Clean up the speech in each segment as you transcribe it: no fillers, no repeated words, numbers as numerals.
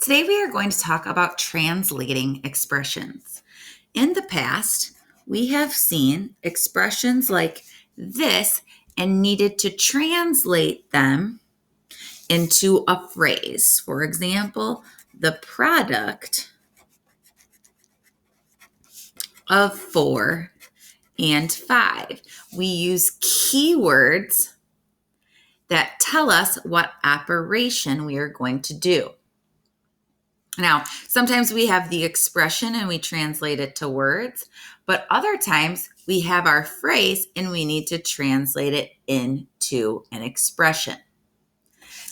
Today we are going to talk about translating expressions. In the past, we have seen expressions like this and needed to translate them into a phrase. For example, the product of 4 and 5. We use keywords that tell us what operation we are going to do. Now, sometimes we have the expression and we translate it to words, but other times we have our phrase and we need to translate it into an expression.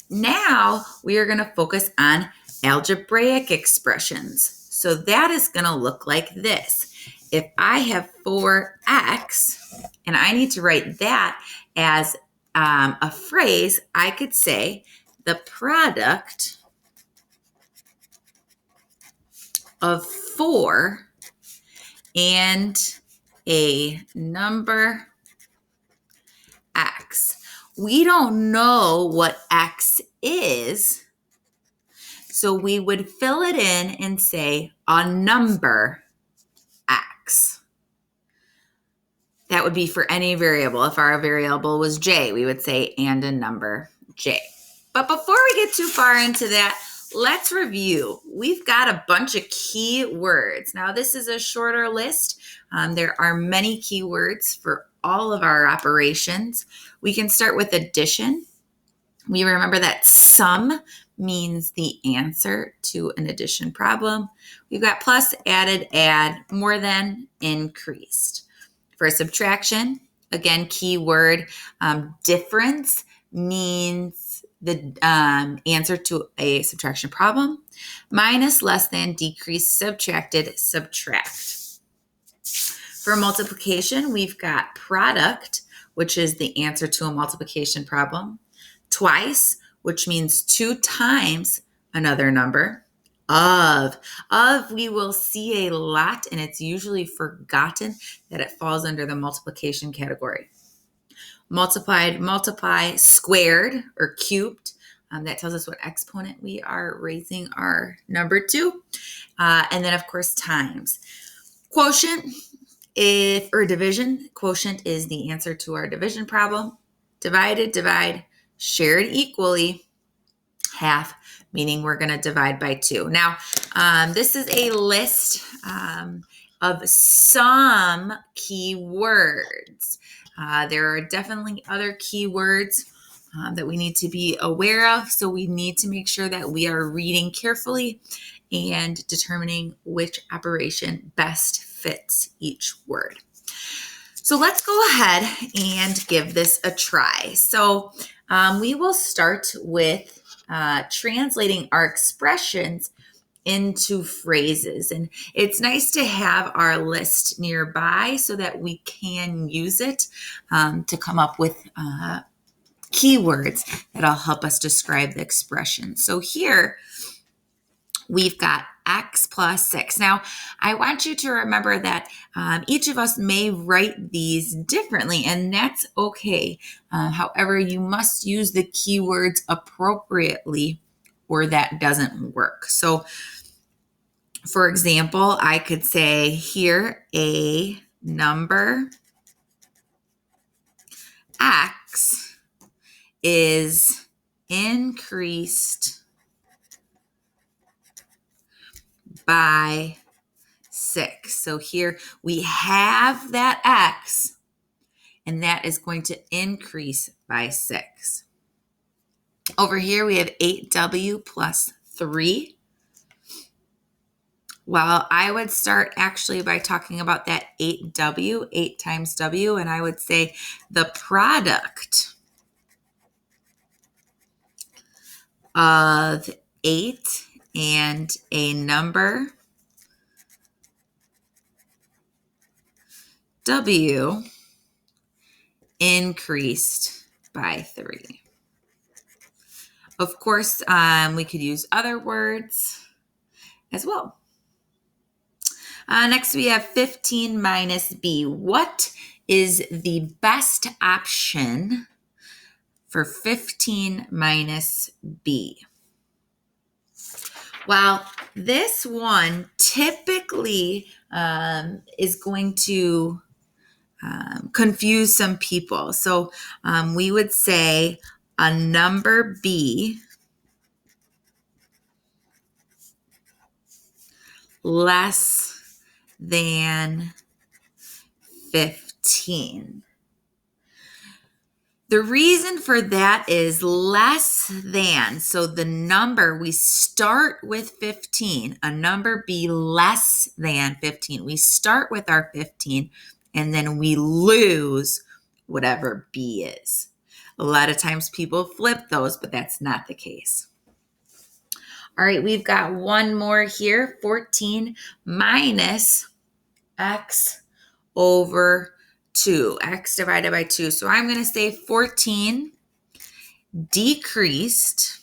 Now we are going to focus on algebraic expressions. So that is going to look like this. If I have 4x and I need to write that as a phrase, I could say the product of 4 and a number x. We don't know what x is, so we would fill it in and say a number x. That would be for any variable. If our variable was j, we would say and a number j. But before we get too far into that, let's review. We've got a bunch of key words. Now, this is a shorter list. There are many keywords for all of our operations. We can start with addition. We remember that sum means the answer to an addition problem. We've got plus, added, add, more than, increased. For subtraction, again, keyword, difference means the answer to a subtraction problem. Minus, less than, decrease, subtracted, subtract. For multiplication, we've got product, which is the answer to a multiplication problem. Twice, which means 2 times another number. Of we will see a lot, and it's usually forgotten that it falls under the multiplication category. Multiplied, multiply, squared or cubed. That tells us what exponent we are raising our number to. And then, of course, times. Quotient, or division. Quotient is the answer to our division problem. Divided, divide, shared equally, half, meaning we're going to divide by 2. Now, this is a list of some keywords. There are definitely other keywords that we need to be aware of. So we need to make sure that we are reading carefully and determining which operation best fits each word. So let's go ahead and give this a try. So we will start with translating our expressions into phrases. And it's nice to have our list nearby so that we can use it to come up with keywords that'll help us describe the expression. So here we've got x plus 6. Now, I want you to remember that each of us may write these differently, and that's okay. However, you must use the keywords appropriately or that doesn't work. So, for example, I could say here a number x is increased by 6. So here we have that x, and that is going to increase by 6. Over here we have 8w plus 3. Well, I would start actually by talking about that 8w, 8 times w, and I would say the product of 8 and a number w increased by 3. Of course, we could use other words as well. Next, we have 15 minus b. What is the best option for 15 minus b? Well, this one typically is going to confuse some people. So we would say a number B less than 15. The reason for that is less than. So the number, we start with 15, a number be less than 15. We start with our 15 and then we lose whatever B is. A lot of times people flip those, but that's not the case. All right, we've got one more here, 14 minus x over 2, x divided by 2. So I'm going to say 14 decreased,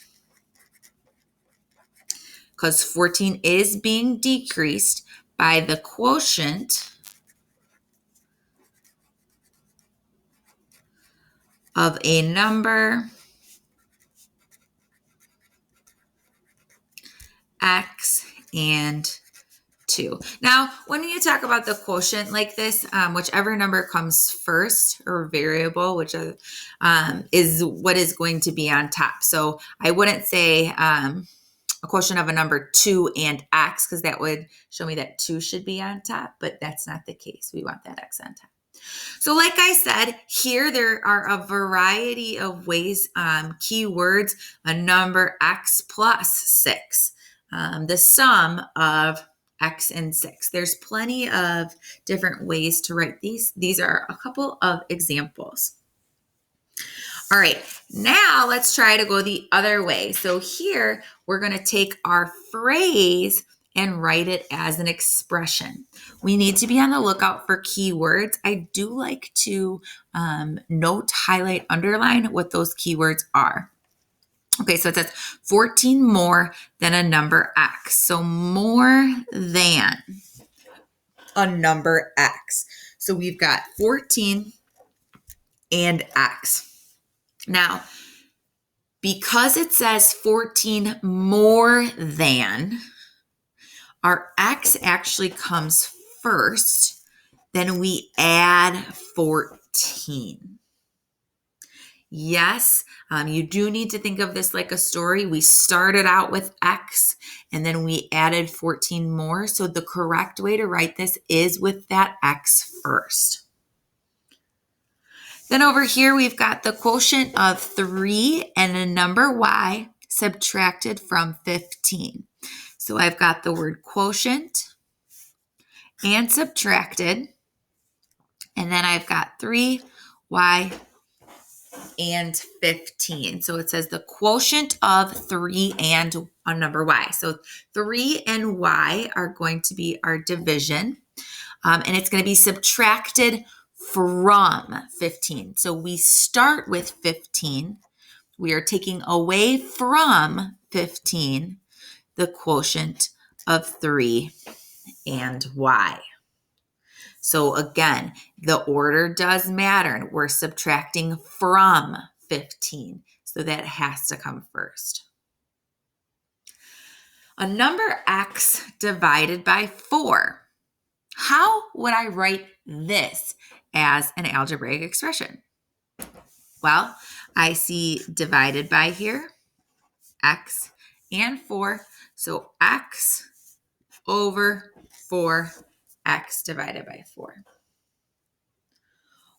because 14 is being decreased by the quotient of a number x and 2. Now, when you talk about the quotient like this, whichever number comes first or variable, which is what is going to be on top. So I wouldn't say a quotient of a number 2 and x, because that would show me that 2 should be on top, but that's not the case. We want that x on top. So like I said, here there are a variety of ways, keywords, a number x plus 6, the sum of x and 6. There's plenty of different ways to write these. These are a couple of examples. All right, now let's try to go the other way. So here we're going to take our phrase and write it as an expression. We need to be on the lookout for keywords. I do like to note, highlight, underline what those keywords are. Okay, so it says 14 more than a number x. So more than a number x. So we've got 14 and x. Now, because it says 14 more than, our x actually comes first, then we add 14. Yes, you do need to think of this like a story. We started out with x and then we added 14 more. So the correct way to write this is with that x first. Then over here, we've got the quotient of 3 and a number y subtracted from 15. So I've got the word quotient and subtracted, and then I've got 3y and 15. So it says the quotient of 3 and a number y. So 3 and y are going to be our division, and it's going to be subtracted from 15. So we start with 15. We are taking away from 15 the quotient of 3 and y. So again, the order does matter. We're subtracting from 15, so that has to come first. A number x divided by 4. How would I write this as an algebraic expression? Well, I see divided by here, x and 4. So x over 4, x divided by 4.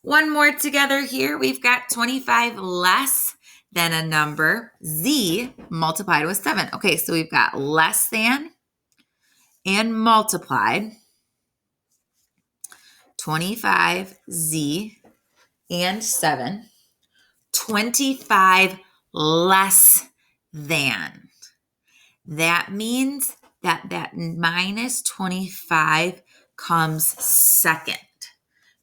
One more together here. We've got 25 less than a number z multiplied with 7. Okay, so we've got less than and multiplied. 25z and 7. 25 less than. That means that minus 25 comes second.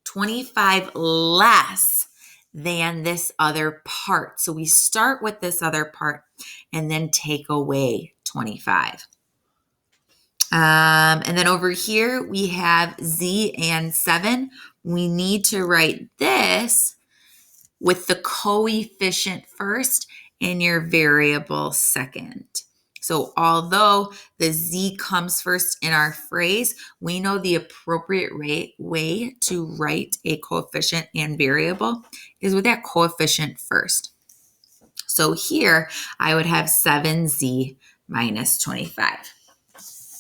25 less than this other part. So we start with this other part and then take away 25. And then over here we have z and 7. We need to write this with the coefficient first and your variable second. So although the Z comes first in our phrase, we know the appropriate way to write a coefficient and variable is with that coefficient first. So here I would have 7Z minus 25.